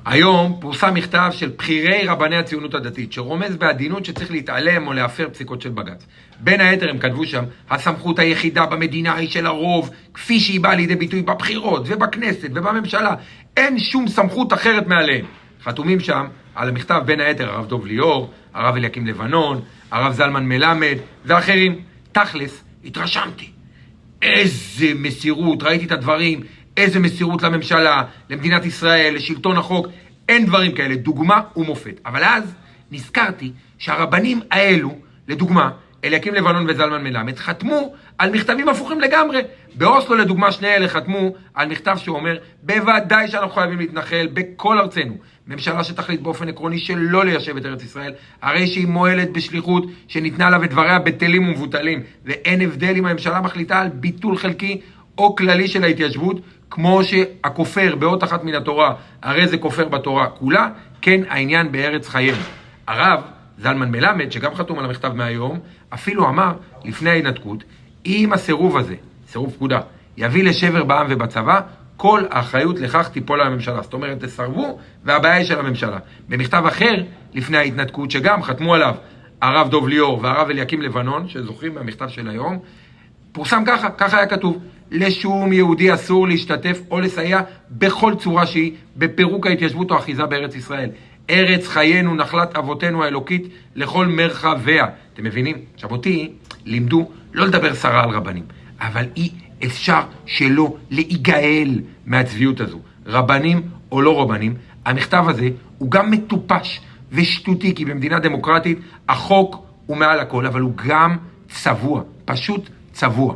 היום פורסם מכתב של בכירי רבני הציונות הדתית, שרומז בעדינות שצריך להתעלם או להפר פסיקות של בג"ץ. בין היתר הם כתבו שם, הסמכות היחידה במדינה היא של הרוב, כפי שהיא באה לידי ביטוי בבחירות ובכנסת ובממשלה. אין שום סמכות אחרת מעליהם. חתומים שם על המכתב בין היתר הרב דוב ליאור, הרב אליקים לבנון, הרב זלמן מלמד ואחרים. תכלס, התרשמתי. איזה מסירות, ראיתי את הדברים, איזה מסירות לממשלה, למדינת ישראל, לשלטון החוק, אין דברים כאלה, דוגמה ומופת. אבל אז נזכרתי שהרבנים האלו, לדוגמה, אליקים לבנון וזלמן מלמד, חתמו על מכתבים הפוכים לגמרי. באוסלו לדוגמה שני אלה חתמו על מכתב שאומר, בוודאי שאנחנו חייבים להתנחל בכל ארצנו. ממשלה שתחליט באופן עקרוני שלא ליישב את ארץ ישראל, הרי שהיא מועלת בשליחות שניתנה לה ודבריה בטלים ומבוטלים, ואין הבדל אם הממשלה מחליטה על ביטול חלקי או כללי של ההתיישבות, כמו שהכופר באות אחת מן התורה, הרי זה כופר בתורה כולה, כן העניין בארץ חיינו. הרב זלמן מלמד, שגם חתום על המכתב מהיום, אפילו אמר לפני ההתנתקות, אם הסירוב הזה, סירוב פקודה, יביא לשבר בעם ובצבא, כל האחריות לכך תיפול על הממשלה. זאת אומרת, תסרבו, והבעיה היא של הממשלה. במכתב אחר, לפני ההתנתקות, שגם חתמו עליו הרב דוב ליאור והרב אליקים לבנון, שזוכרים מהמכתב של היום, פורסם ככה היה כתוב, לשום יהודי אסור להשתתף או לסייע בכל צורה שהיא בפירוק ההתיישבות או אחיזה בארץ ישראל. ארץ חיינו, נחלת אבותינו האלוקית לכל מרחביה. אתם מבינים? עכשיו אותי לימדו לא לדבר סרה על רבנים, אבל אי אפשר שלא להיגאל מהצביעות הזו. רבנים או לא רבנים, המכתב הזה הוא גם מטופש ושטותי, כי במדינה דמוקרטית החוק הוא מעל הכל, אבל הוא גם צבוע, פשוט צבוע.